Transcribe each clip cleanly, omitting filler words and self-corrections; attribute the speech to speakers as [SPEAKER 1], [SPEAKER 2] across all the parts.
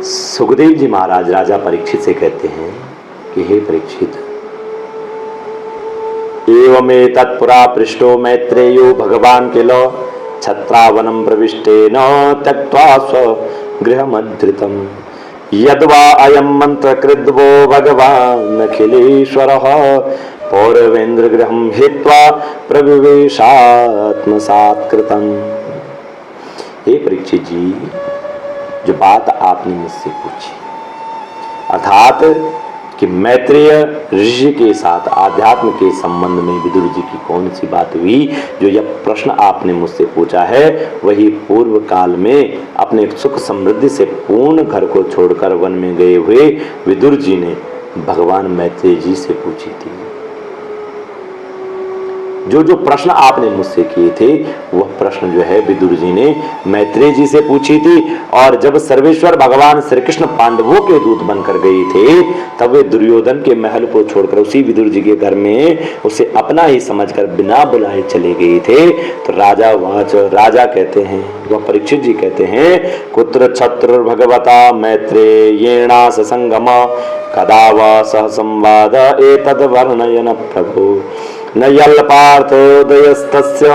[SPEAKER 1] सुखदेव जी महाराज राजा परीक्षित से कहते हैं कि हे परीक्षित, एवमे तत्पुरा पृष्ठो मैत्रेयो भगवान किल छत्रावनम प्रविष्टेन त्यक्त्वा स्वगृहमधृतम् यद्वा अयं मंत्रकृद्वो भगवान् अखिलेश्वरः पौरवेन्द्र गृहं हित्वा प्रविवेशात्मसात्कृतम्। हे परीक्षित जी, जो बात आपने मुझसे पूछी, अर्थात कि मैत्रेय ऋषि के साथ आध्यात्म के संबंध में विदुर जी की कौन सी बात हुई, जो यह प्रश्न आपने मुझसे पूछा है, वही पूर्व काल में अपने सुख समृद्धि से पूर्ण घर को छोड़कर वन में गए हुए विदुर जी ने भगवान मैत्रेय जी से पूछी थी। जो जो प्रश्न आपने मुझसे किए थे वह प्रश्न जो है विदुर जी ने मैत्रेय जी से पूछी थी। और जब सर्वेश्वर भगवान श्री कृष्ण पांडवों के दूत बनकर गए थे, तब वे दुर्योधन के महल को छोड़कर उसी विदुर जी के घर में उसे अपना ही समझकर बिना बुलाए चले गए थे। तो राजा कहते हैं, वह परीक्षित जी कहते हैं, कुत्र छत्र भगवता मैत्रेयेणा ससंगम कदा वा सह संवाद एतद् वर्णयन प्रभु न यल्पार्थोदयस्तस्य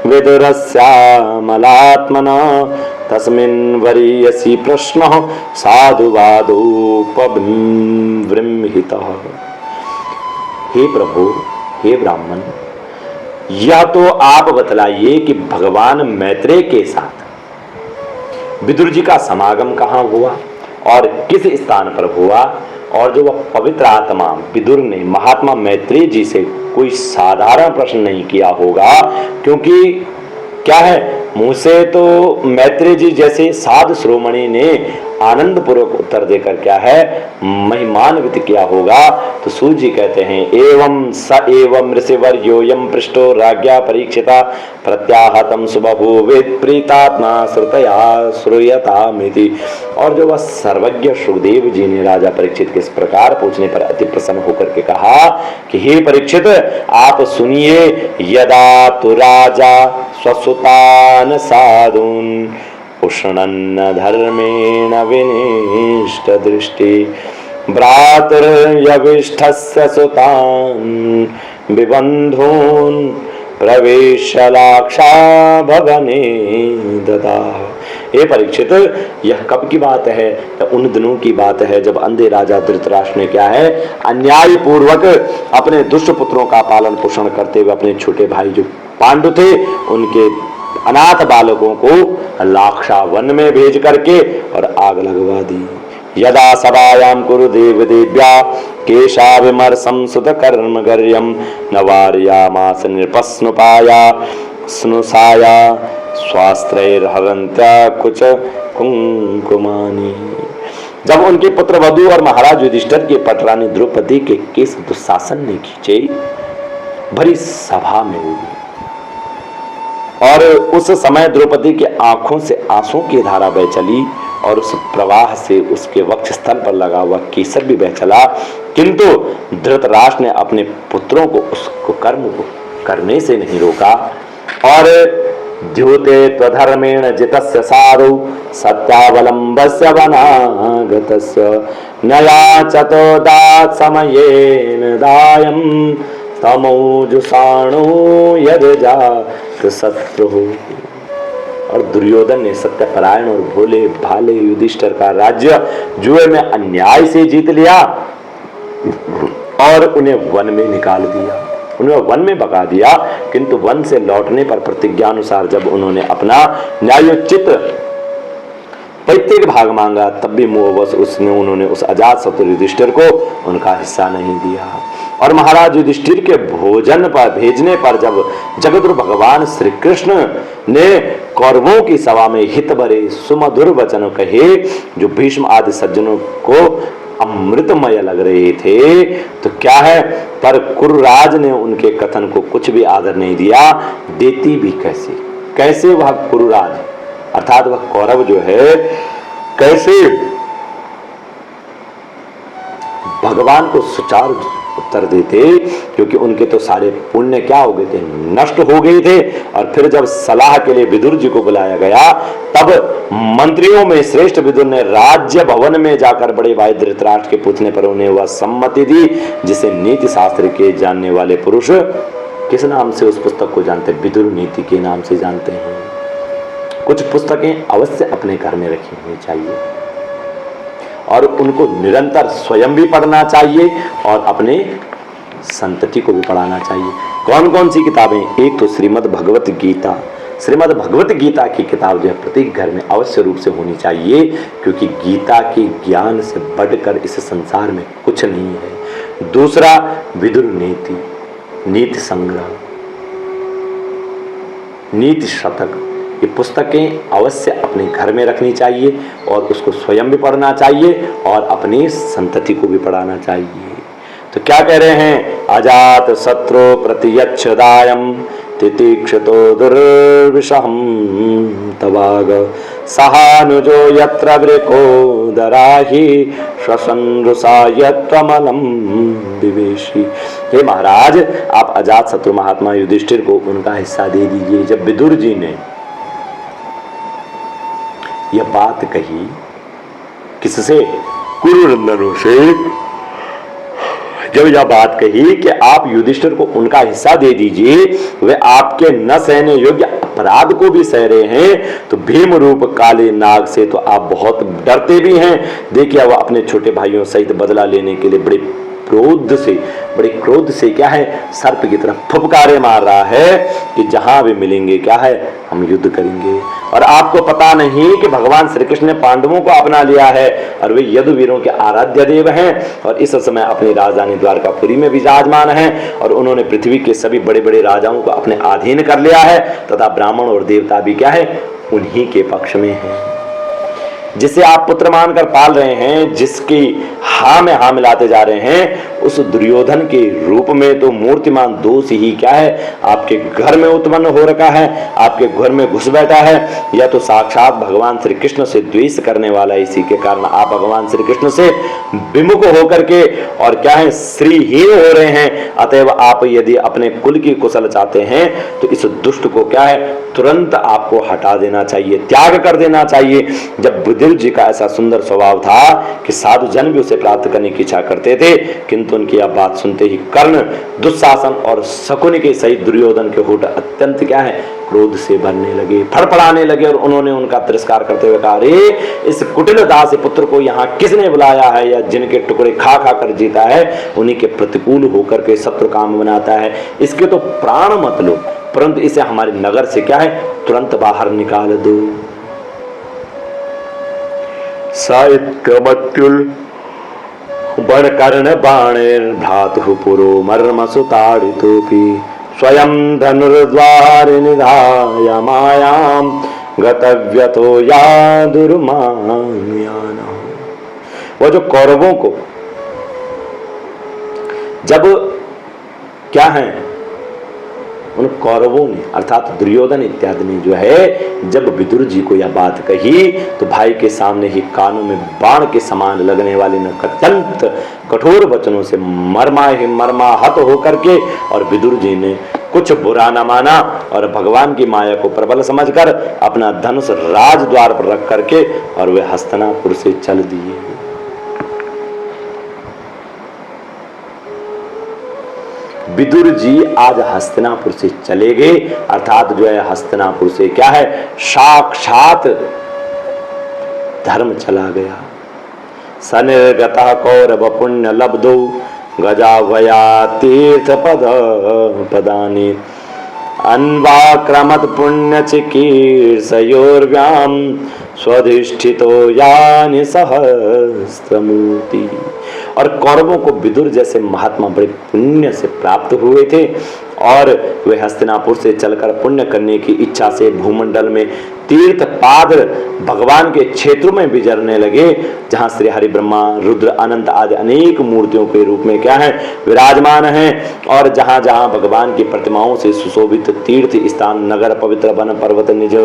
[SPEAKER 1] विदुरस्यामलात्मना तस्मिन् वरीयसी प्रश्नः साधुवादोपबृंहितः। हे प्रभु, हे ब्राह्मण, यह तो आप बतलाइए कि भगवान मैत्रेय के साथ विदुर जी का समागम कहाँ हुआ और किस स्थान पर हुआ, और जो वह पवित्र आत्मा विदुर ने महात्मा मैत्रेय जी से कोई साधारण प्रश्न नहीं किया होगा, क्योंकि क्या है, मुझसे तो मैत्रेय जी जैसे साधु श्रोमणी ने आनंद पूर्वक उत्तर देकर क्या है महिमान्वित किया होगा। तो सूर्य जी कहते हैं, एवं स एवं ऋषिवर्योयं पृष्ठो राज्ञा परीक्षिता प्रत्याहतम सुबभूवेत् प्रीतात्मा श्रुतया श्रूयतामिति। और जो वह सर्वज्ञ सुखदेव जी ने राजा परीक्षित के इस प्रकार पूछने पर अति प्रसन्न होकर के कहा कि हे परीक्षित, आप सुनिए, यदा तु राजा स्वसुतान साधून उष्णन्न धर्मेण विनिष्ट दृष्टि भ्रातुर्यविष्ठस्य सुतान् विबन्धून् प्रवेश्य लाक्षा भवने ददाह। हे परीक्षित, यह कब की बात है? तो उन दिनों की बात है जब अंधे राजा धृतराष्ट्र ने क्या है अन्याय पूर्वक अपने दुष्ट पुत्रों का पालन पोषण करते हुए अपने छोटे भाई जो पांडु थे उनके अनाथ बालकों को लाक्षा वन में भेज करके और आग लगवा दी। यदा सभायां कुरु देव देव्या केशा विमर्शं सुत कर्म गर्यम नवार्यामास नृपस्नुपाया स्नुषाया स्वास्त्रैर्हरन्त्या कुच कुंकुमानी। जब उनके पुत्र वधु और महाराज युधिष्ठिर की पटरानी द्रौपदी के केस दुशासन ने खींचे, भरी सभा में हुई, और उस समय द्रौपदी की आंखों से आंसू की धारा बह चली और उस प्रवाह से उसके वक्ष स्थल पर लगा हुआ केसर भी बह चला। किंतु धृतराष्ट्र ने अपने पुत्रों को उसको कर्म को करने से नहीं रोका। और द्योते त्वधर्मेण जितस्य साधु सत्यावलंबस्य वनागतस्य नयाचतो दात् समयेन दायं तमोजुषाणो यदजात शत्रु। और दुर्योधन ने सत्यपरायण और भोले भाले युधिष्ठिर का राज्य जुए में अन्याय से जीत लिया और उन्हें वन में निकाल दिया, उन्हें वन में भगा दिया। किंतु वन से लौटने पर प्रतिज्ञानुसार जब उन्होंने अपना न्यायोचित पैतृक भाग मांगा, तब भी मोहवश उन्होंने उस अजात शत्रु युधिष्ठिर को उनका हिस्सा नहीं दिया। और महाराज युधिष्ठिर के भोजन पर भेजने पर जब जगद्गुरु भगवान श्री कृष्ण ने कौरवों की सभा में हित भरे सुमधुर वचन कहे, जो भीष्म आदि सज्जनों को अमृतमय लग रहे थे, तो क्या है, पर कुरुराज ने उनके कथन को कुछ भी आदर नहीं दिया। देती भी कैसे वह कुरुराज अर्थात वह कौरव जो है कैसे भगवान को सुचारू उत्तर देते, क्योंकि उनके तो सारे पुण्य क्या हो गए थे, नष्ट हो गए थे। और फिर जब सलाह के लिए विदुर जी को बुलाया गया, तब मंत्रियों में श्रेष्ठ विदुर ने राज्य भवन में जाकर बड़े भाई धृतराष्ट्र के पूछने पर उन्हें वह सम्मति दी, जिसे नीति शास्त्र के जानने वाले पुरुष किस नाम से उस पुस्तक को जानते हैं? विदुर नीति के नाम से जानते हैं। कुछ पुस्तकें अवश्य अपने घर में रखी होनी चाहिए और उनको निरंतर स्वयं भी पढ़ना चाहिए और अपने संतति को भी पढ़ाना चाहिए। कौन कौन सी किताबें? एक तो श्रीमद् भगवत गीता। श्रीमद् भगवत गीता की किताब जो है प्रत्येक घर में अवश्य रूप से होनी चाहिए, क्योंकि गीता के ज्ञान से बढ़कर इस संसार में कुछ नहीं है। दूसरा विदुर नीति, नीति संग्रह, नीति शतक, ये पुस्तकें अवश्य अपने घर में रखनी चाहिए और उसको स्वयं भी पढ़ना चाहिए और अपनी संतति को भी पढ़ाना चाहिए। तो क्या कह रहे हैं? अजात शत्रु प्रतियच्छदायम तितिक्षतो दुर्विषहम तवाग सहानुजो यत्र वृको दराहि श्वसनरुषा यत्वमलम विवेशी। हे महाराज, आप अजात शत्रु महात्मा युधिष्ठिर को उनका हिस्सा दे दीजिए। जब विदुर जी ने यह बात कही, किससे? कुरुनंदनों से। जब यह बात कही कि आप युधिष्ठिर को उनका हिस्सा दे दीजिए, वे आपके न सहने योग्य अपराध को भी सह रहे हैं, तो भीम रूप काले नाग से तो आप बहुत डरते भी हैं। देखिए, वह अपने छोटे भाइयों सहित बदला लेने के लिए बड़े क्रोध से क्या है, सर्प की तरफ फुफकारे मार रहा है कि जहां भी मिलेंगे क्या है, हम युद्ध करेंगे। और आपको पता नहीं कि भगवान श्री कृष्ण ने पांडवों को अपना लिया है और वे यदुवीरों के आराध्य देव हैं और इस समय अपनी राजधानी द्वारकापुरी में विराजमान हैं और उन्होंने पृथ्वी के सभी बड़े बड़े राजाओं को अपने अधीन कर लिया है तथा ब्राह्मण और देवता भी क्या है, उन्हीं के पक्ष में है। जिसे आप पुत्र मानकर पाल रहे हैं, जिसकी हाँ में हाँ मिलाते जा रहे हैं, उस दुर्योधन के रूप में तो मूर्तिमान दोष ही क्या है, आपके घर में उत्पन्न हो रखा है, आपके घर में घुस बैठा है, या तो साक्षात भगवान श्री कृष्ण से द्वेष करने वाला है। इसी के कारण आप भगवान श्री कृष्ण से विमुख होकर के और क्या है, श्रीहीन हो रहे हैं। अतएव आप यदि अपने कुल की कुशल चाहते हैं तो इस दुष्ट को क्या है, तुरंत आपको हटा देना चाहिए, त्याग कर देना चाहिए। जब विदुर जी का ऐसा सुंदर स्वभाव था कि साधु जन भी उसे प्राप्त करने की इच्छा करते थे, किंतु उनकी यह बात सुनते ही कर्ण, दुशासन और शकुनि के सहित दुर्योधन के होठ अत्यंत क्या है, क्रोध से भरने लगे, फड़फड़ाने लगे और उन्होंने उनका तिरस्कार करते हुए कहा, अरे इस कुटिल दास पुत्र को यहाँ किसने बुलाया है, या जिनके टुकड़े खा खा कर जीता है, उन्हीं के प्रतिकूल होकर के शत्रु काम बनाता है। इसके तो प्राण मत लो, परंतु इसे हमारे नगर से क्या है, तुरंत बाहर निकाल दो। साहित्यमत्युल बणकर्ण बाणेर भ्रातु पुरो मर्म सुताड़ितोपि स्वयं धनुर्द्वार निधाय मायाम गतव्यतो या दुर्मान्यान। वो जो कौरवों को जब क्या है, उन कौरवों ने अर्थात दुर्योधन इत्यादि ने जो है, जब विदुर जी को यह बात कही तो भाई के सामने ही कानों में बाण के समान लगने वाले न अत्यंत कठोर वचनों से मर्माहत होकर के, और विदुर जी ने कुछ बुरा न माना और भगवान की माया को प्रबल समझकर अपना धनुष राजद्वार पर रख करके और वे हस्तिनापुर से चल दिए। विदुर जी आज हस्तिनापुर से चले गए, अर्थात जो है हस्तिनापुर से क्या है, साक्षात धर्म चला गया। सनिर्गतः कौरव पुण्य लब्धो गजावया तीर्थ पद पदानि अन्वाक्रमत पुण्य चिकीर्षयोर्व्याम स्वधिष्ठितो यानि सहस्त्रमूर्ति। और कौरवों को विदुर जैसे महात्मा बड़े पुण्य से प्राप्त हुए थे और वे हस्तिनापुर से चलकर पुण्य करने की इच्छा से भूमंडल में तीर्थ पाद भगवान के क्षेत्रों में विचरने लगे, जहां श्री हरि ब्रह्मा रुद्र अनंत आदि अनेक मूर्तियों के रूप में क्या है विराजमान हैं। और जहां जहां भगवान की प्रतिमाओं से सुशोभित तीर्थ स्थान, नगर, पवित्र वन, पर्वत, निज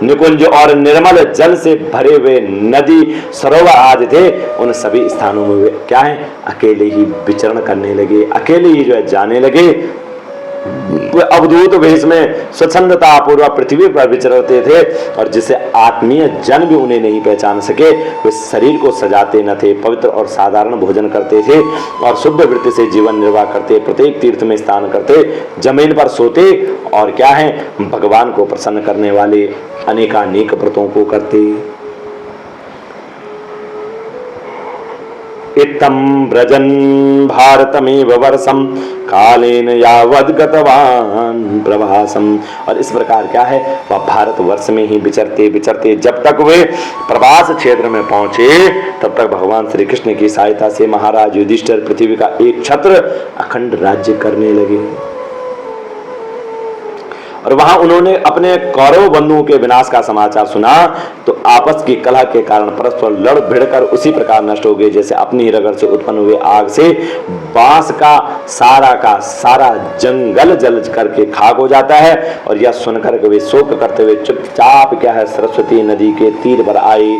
[SPEAKER 1] निकुंज और निर्मल जल से भरे हुए नदी, सरोवर आदि थे, उन सभी स्थानों में वे क्या है अकेले ही विचरण करने लगे, अकेले ही जो है जाने लगे। वे अवधूत वेश में स्वच्छंदता पूर्वक पृथ्वी पर विचरते थे, और जिसे आत्मीय जन भी उन्हें नहीं पहचान सके। वे शरीर को सजाते न थे, पवित्र और साधारण भोजन करते थे और शुद्ध वृत्ति से जीवन निर्वाह करते, प्रत्येक तीर्थ में स्नान करते, जमीन पर सोते और क्या है भगवान को प्रसन्न करने वाले अनेकानेक व्रतों को करते। इत्थं व्रजन भारतमेव वर्षम कालेन यावद गतवान प्रवासम। और इस प्रकार क्या है वह भारत वर्ष में ही विचरते विचरते जब तक वे प्रवास क्षेत्र में पहुंचे, तब तक भगवान श्री कृष्ण की सहायता से महाराज युधिष्ठिर पृथ्वी का एक छत्र अखंड राज्य करने लगे। और वहां उन्होंने अपने कौरव बंधुओं के विनाश का समाचार सुना तो आपस की कलह के कारण परस्पर लड़ भिड़कर उसी प्रकार नष्ट हो गए, जैसे अपनी ही रगड़ से उत्पन्न हुए आग से बांस का सारा जंगल जल करके खाक हो जाता है। और यह सुनकर वे शोक करते हुए चुपचाप क्या है सरस्वती नदी के तीर पर आई।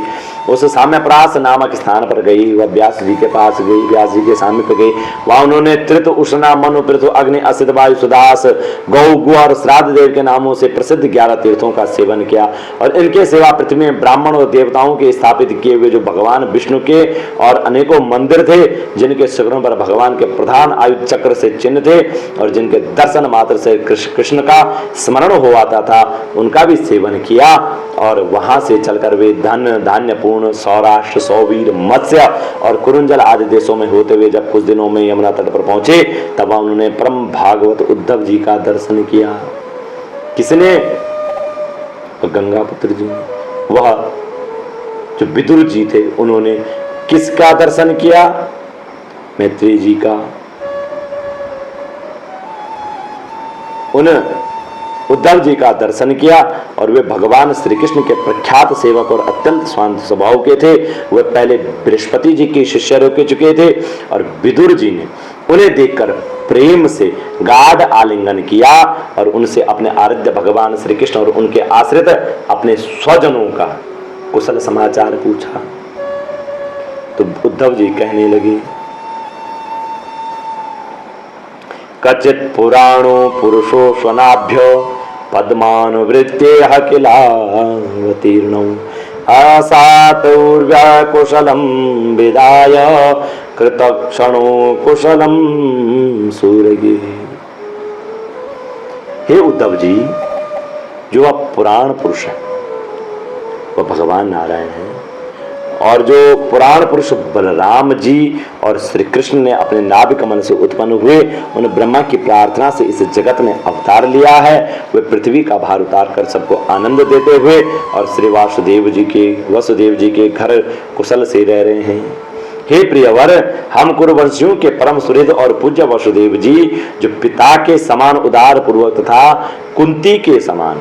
[SPEAKER 1] उस साम्यप्रास नामक स्थान पर गई, वह व्यास जी के पास गई, व्यास जी के सामने पर गई। वहां उन्होंने त्रित, उष्णा, मनु, पृथु, अग्नि, असित, वायु, सुदास, गौ, गु और श्राद्ध देव के नामों से प्रसिद्ध 11 तीर्थों का सेवन किया। और इनके सेवा पृथ्वी में ब्राह्मण और देवताओं के स्थापित किए हुए जो भगवान विष्णु के और अनेकों मंदिर थे, जिनके शिखरों पर भगवान के प्रधान आयुध चक्र से चिन्ह थे और जिनके दर्शन मात्र से कृष्ण का स्मरण हो आता था, उनका भी सेवन किया। और वहां से चलकर वे धन धान्य पूर्ण सौराष्ट्र, सौवीर, मत्स्य और कुरुंजल आदि देशों में होते हुए जब कुछ दिनों में यमुना तट पर पहुंचे, तब उन्होंने परम भागवत उद्धव जी का दर्शन किया। किसने? गंगा पुत्र जी। वह जो विदुर जी थे उन्होंने किसका दर्शन किया? मैत्रेय जी का। उन उद्धव जी का दर्शन किया और वे भगवान श्री कृष्ण के प्रख्यात सेवक और अत्यंत शांत स्वभाव के थे। वे पहले बृहस्पति जी के शिष्य रह चुके थे और विदुर जी ने उन्हें देखकर प्रेम से गाढ़ आलिंगन किया और उनसे अपने आराध्य भगवान श्री कृष्ण और उनके आश्रित अपने स्वजनों का कुशल समाचार पूछा। तो उद्धव जी कहने लगे, कचित पुराणो पुरुषो स्वनाभ्यो पद्मानुवृत्ते किलावतीर्णौ आसातौर्व्या कुशलम विदाय कृतक्षणो कुशलम सूरगे। हे उद्धव जी, जो आप पुराण पुरुष है वह भगवान नारायण है, और जो पुराण पुरुष बलराम जी और श्री कृष्ण ने अपने नाभि कमल से उत्पन्न हुए, उन ब्रह्मा की प्रार्थना से इस जगत में अवतार लिया है। वे पृथ्वी का भार उतार कर सबको आनंद देते हुए और श्री वसुदेव जी के घर कुशल से रह रहे हैं। हे प्रियवर, हम कुरुवंशियों के परम सुहृद और पूज्य वसुदेव जी, जो पिता के समान उदार पूर्वक तथा कुंती के समान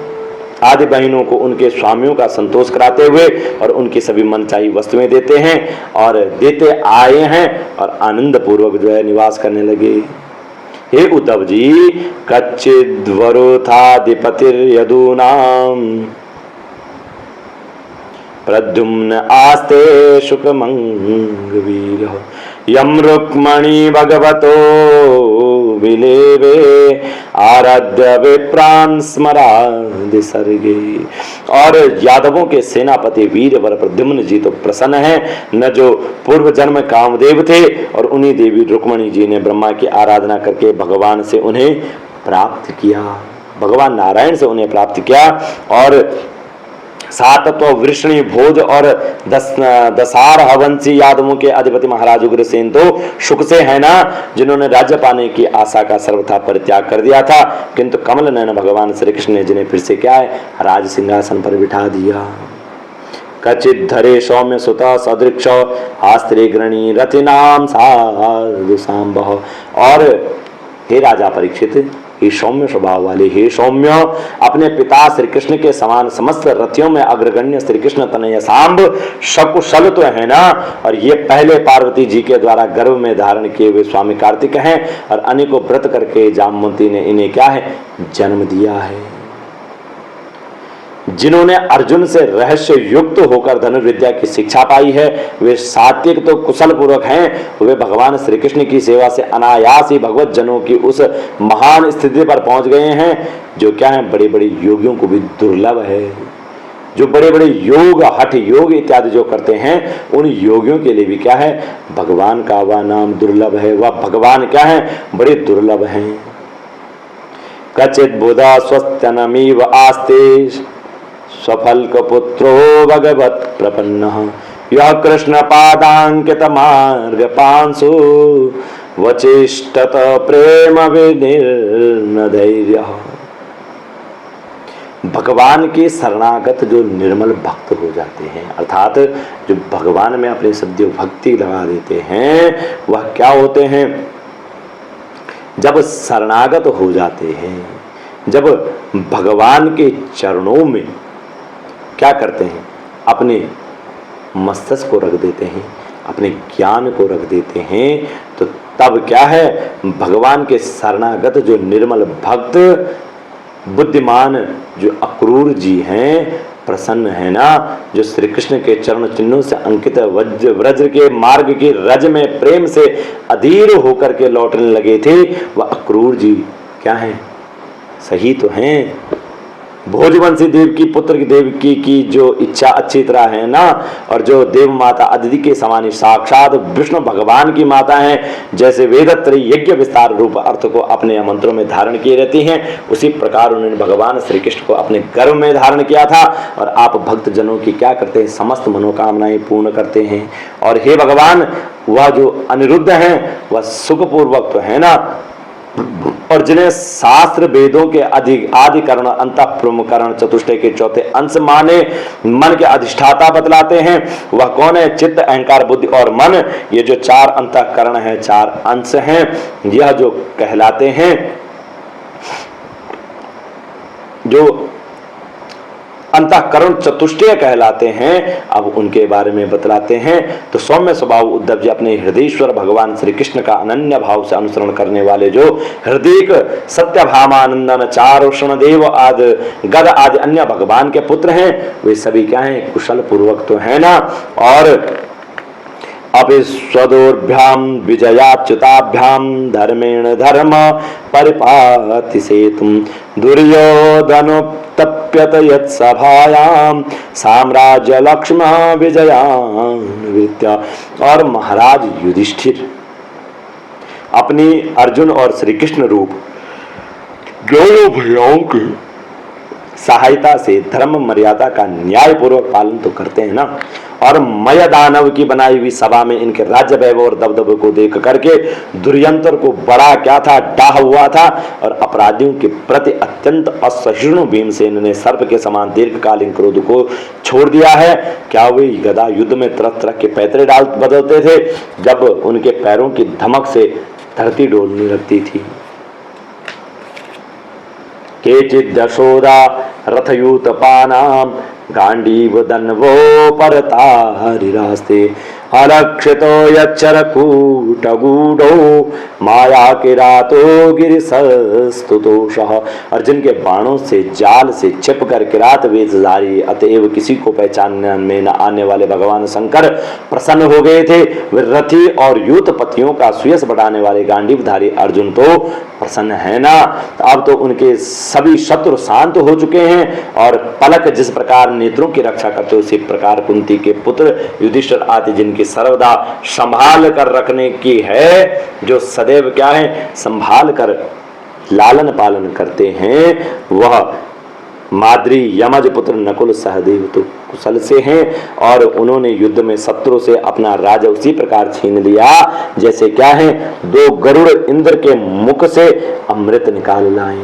[SPEAKER 1] आदि बहनों को उनके स्वामियों का संतोष कराते हुए और उनकी सभी मनचाही वस्तुएं देते हैं और देते आए हैं और आनंद पूर्वक जो है निवास करने लगे। हे उद्धव जी, कच्चिद्वरुथाधिपतिर यदूनाम प्रद्युम्न आस्ते शुकमंगवीर यम रुक्मणी भगवतो विलेवे आराध्य विप्रान स्मरादि सर्गे। और यादवों के सेनापति वीर वर प्रद्युम्न जी तो प्रसन्न हैं, न जो पूर्व जन्म कामदेव थे, और उन्हीं देवी रुक्मणी जी ने ब्रह्मा की आराधना करके भगवान से उन्हें प्राप्त किया, भगवान नारायण से उन्हें प्राप्त किया। और सातत्व वृष्णि भोज और दसार हवंसी यादवों के अधिपति महाराज उग्रसेन तो शुक से है ना, जिन्होंने राज्य पाने की आशा का सर्वथा परित्याग कर दिया था, किंतु कमल नयन भगवान श्री कृष्ण ने जिन्हें फिर से क्या है राज सिंहासन पर बिठा दिया। कचित धरे सौम्य सुता सदृक्ष आस्त्रे ग्रणी रथिनाम साधु सांबह। और हे राजा परीक्षित, हे सौम्य स्वभाव वाले, हे सौम्य, अपने पिता श्री कृष्ण के समान समस्त रथियों में अग्रगण्य श्री कृष्ण तनय सांब सकुशल तो है ना। और ये पहले पार्वती जी के द्वारा गर्भ में धारण किए हुए स्वामी कार्तिक हैं, और अनेकों व्रत करके जामवंती ने इन्हें क्या है, जन्म दिया है। जिन्होंने अर्जुन से रहस्य युक्त होकर धनुर्विद्या की शिक्षा पाई है, वे सात्विक तो कुशल पूर्वक हैं। वे भगवान श्री कृष्ण की सेवा से अनायास ही भगवत जनों की उस महान स्थिति पर पहुंच गए हैं जो क्या है, बड़े बड़े योगियों को भी दुर्लभ है। जो बड़े बड़े योग, हठ योग इत्यादि जो करते हैं, उन योगियों के लिए भी क्या है, भगवान का वह नाम दुर्लभ है, वह भगवान क्या है, बड़े दुर्लभ हैं। कचित बुधा स्वस्त्यनमीव आस्ते स्वफल पुत्रो भगवत प्रपन्न, यह कृष्ण पादांकित मार्ग पांसु वचिष्ठत प्रेम विनिर्न धैर्य। भगवान के शरणागत जो निर्मल भक्त हो जाते हैं, अर्थात जो भगवान में अपनी सद्य भक्ति लगा देते हैं, वह क्या होते हैं, जब शरणागत हो जाते हैं, जब भगवान के चरणों में क्या करते हैं, अपने मस्तिष्क को रख देते हैं, अपने ज्ञान को रख देते हैं, तो तब क्या है, भगवान के शरणागत जो निर्मल भक्त बुद्धिमान जो अक्रूर जी हैं, प्रसन्न है ना, जो श्री कृष्ण के चरण चिन्हों से अंकित व्रज के मार्ग के रज में प्रेम से अधीर होकर के लौटने लगे थे, वह अक्रूर जी क्या हैं, सही तो हैं। भोजवंशी देव की पुत्र की देवकी की जो इच्छा अच्छी तरह है ना, और जो देव माता अदिति के समान साक्षात विष्णु भगवान की माता हैं, जैसे वेदत्रयी यज्ञ विस्तार रूप अर्थ को अपने मंत्रों में धारण किए रहती हैं, उसी प्रकार उन्होंने भगवान श्री कृष्ण को अपने गर्भ में धारण किया था। और आप भक्त जनों की क्या करते हैं, समस्त मनोकामनाएं पूर्ण करते हैं। और हे भगवान, वह जो अनिरुद्ध हैं, वह सुखपूर्वक तो है ना, और जिन्हें शास्त्र वेदों के आदिकरण अंतःप्रकरण चतुष्टय के चौथे अंश माने मन के अधिष्ठाता बतलाते हैं, वह कौन है, चित्त अहंकार बुद्धि और मन, ये जो चार अंतःकरण है, चार अंश हैं, यह जो कहलाते हैं, जो अंतःकरण चतुष्टय कहलाते हैं, अब उनके बारे में बतलाते हैं। तो सौम्य स्वभाव उद्धव जी अपने हृदयेश्वर भगवान श्री कृष्ण का अनन्य भाव से अनुसरण करने वाले जो हृदय सत्यभामानंदन चारुषण देव आदि गद आदि अन्य भगवान के पुत्र हैं, वे सभी क्या हैं, कुशल पूर्वक तो है ना। और अभिस्वदोर्भ्याम विजयाच्युताभ्याम धर्मेण धर्म परिपाति सेतुम दुर्योधनोत्तप्यत यत्सभायाम साम्राज्य लक्ष्मण विजयान्वित्य। और महाराज युधिष्ठिर अपनी अर्जुन और श्री कृष्ण रूप दोनों भैयाओं की सहायता से धर्म मर्यादा का न्याय पूर्वक पालन तो करते हैं ना। और मय दानव की बनाई हुई सभा में इनके राज्य वैभव और दबदबे को देख करके दुर्यंतर को बड़ा क्या था, डाह हुआ था। और अपराधियों के प्रति अत्यंत असहिष्णु भीमसेन ने सर्प के समान दीर्घकालीन क्रोध को छोड़ दिया है। क्या वे गदा युद्ध में तरह तरह के पैतरे डाल बदलते थे, जब उनके पैरों की धमक से धरती डोलने लगती थी। केचित् दशोदा रथयूतपानां गांडीव दन्वो परतारिरास्ते अलक्षितो यच्छरकूटगूढो माया किरातो गिरिशस्तुतोषः। और जिनके बाणों से जाल से छिप कर किरात वेशधारी अतएव किसी को पहचानने में न आने वाले भगवान शंकर प्रसन्न हो गए थे। वे रथी और यूतपतियों का सुयस बढ़ाने वाले गांडीवधारी अर्जुन तो प्रसन्न है ना। अब तो उनके सभी शत्रु शांत हो चुके हैं। और पलक जिस प्रकार नेत्रों की रक्षा करते उसी प्रकार कुंती के पुत्र युधिष्ठिर आदि जिनकी सर्वदा संभाल कर रखने की है, जो सदैव क्या है, संभाल कर लालन पालन करते हैं, वह माद्री यमज पुत्र नकुल सहदेव तो कुशल से हैं। और उन्होंने युद्ध में शत्रु से अपना राज्य उसी प्रकार छीन लिया जैसे क्या है, दो गरुड़ इंद्र के मुख से अमृत निकाल लाए।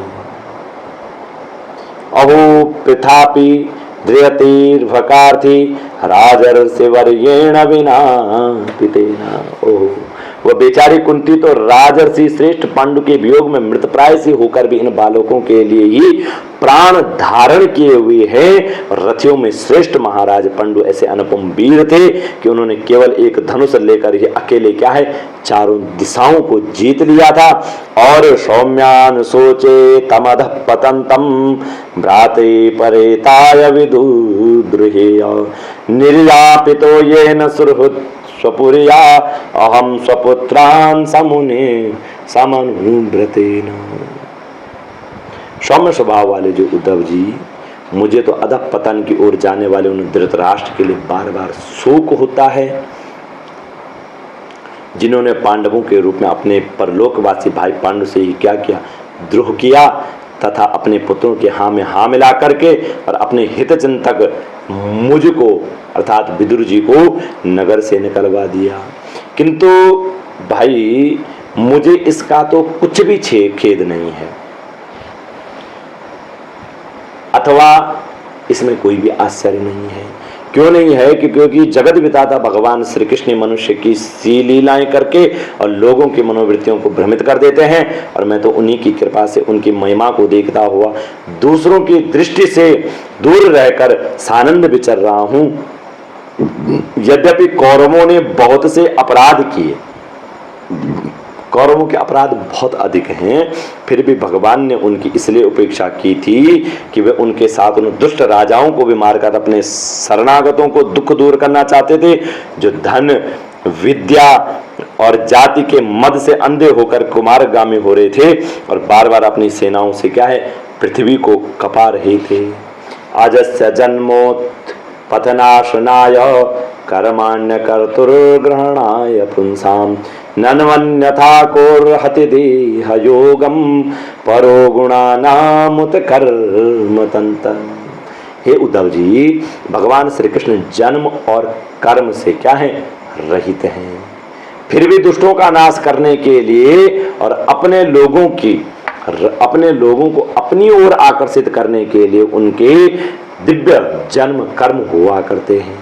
[SPEAKER 1] अहो पिथापि ध्रियतीर्भकार्थी राजर्षिवर्येण विना पितेन। ओह, वह बेचारी कुंती तो राजर्षि श्रेष्ठ पांडु के वियोग में मृतप्राय सी होकर भी इन बालकों के लिए ही प्राण धारण किए हुए हैं। रथियों में श्रेष्ठ महाराज पांडु ऐसे अनुपम वीर थे कि उन्होंने केवल एक धनुष लेकर ही अकेले क्या है चारों दिशाओं को जीत लिया था। और सौम्यान सोचे तमध पतंतम भ्राते परेताय विदुद्रुहेय निर्यापितो येन सुरहुत स्वपुरिया अहम स्वपुत्रान समुने समनुव्रतेन। सौम्य स्वभाव वाले जो उद्धव जी, मुझे तो अधः पतन की ओर जाने वाले उन धृतराष्ट्र के लिए बार बार शोक होता है, जिन्होंने पांडवों के रूप में अपने परलोकवासी भाई पांडु से ही क्या किया, द्रोह किया तथा अपने पुत्रों के हाँ में हाँ मिला करके और अपने हित चिंतक मुझको अर्थात विदुर जी को नगर से निकलवा दिया। किंतु भाई मुझे इसका तो कुछ भी खेद नहीं है, अथवा इसमें कोई भी आश्चर्य नहीं है। क्यों नहीं है कि क्योंकि जगत विधाता भगवान श्री कृष्ण मनुष्य की सी लीलाएं करके और लोगों की मनोवृत्तियों को भ्रमित कर देते हैं, और मैं तो उन्हीं की कृपा से उनकी महिमा को देखता हुआ दूसरों की दृष्टि से दूर रहकर सानंद विचर रहा हूं। यद्यपि कौरवों ने बहुत से अपराध किए, कौरवों के अपराध बहुत अधिक हैं, फिर भी भगवान ने उनकी इसलिए उपेक्षा की थी कि वे उनके साथ उन दुष्ट राजाओं को भी मारकर अपने शरणागतों को दुख दूर करना चाहते थे, जो धन विद्या और जाति के मद से अंधे होकर कुमारगामी हो रहे थे और बार बार अपनी सेनाओं से क्या है पृथ्वी को कपा रहे थे। अजस्य जन्मोत् पथनाशनाय कर्माण्य कर्तुर्ग्रहणाय पुंसाम नन्वन्यथा कोर्हति देह योगम परो गुणानामुत कर्म तंत्र। हे उद्धव जी, भगवान श्री कृष्ण जन्म और कर्म से क्या है रहित हैं, फिर भी दुष्टों का नाश करने के लिए और अपने लोगों को अपनी ओर आकर्षित करने के लिए उनके दिव्य जन्म कर्म हुआ करते हैं।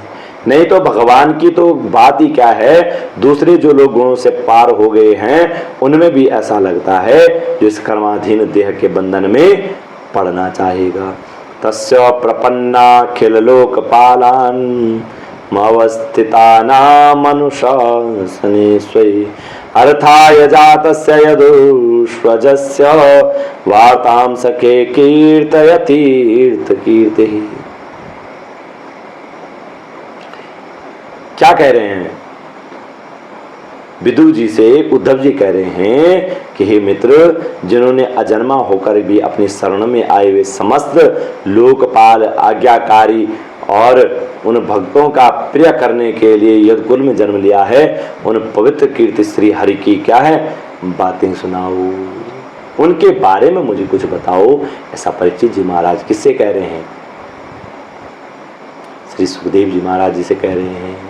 [SPEAKER 1] नहीं तो भगवान की तो बात ही क्या है, दूसरे जो लोग गुणों से पार हो गए हैं उनमें भी ऐसा लगता है जो इस कर्माधीन देह के बंधन में पड़ना चाहेगा। तस्य प्रपन्ना खिल लोकपालान मवस्थिताना मनुष्य स्वयं अर्थाय जातस्य यदुष्वजस्य वार्तां सखे कीर्तयतीर्थ कीर्तिः। क्या कह रहे हैं विदुर जी से? उद्धव जी कह रहे हैं कि हे मित्र, जिन्होंने अजन्मा होकर भी अपनी शरण में आए हुए समस्त लोकपाल आज्ञाकारी और उन भक्तों का प्रिय करने के लिए यदुकुल में जन्म लिया है, उन पवित्र कीर्ति श्री हरि की क्या है बातें सुनाओ, उनके बारे में मुझे कुछ बताओ। ऐसा परीक्षित जी महाराज किससे कह रहे हैं? श्री सुखदेव जी महाराज जी से कह रहे हैं।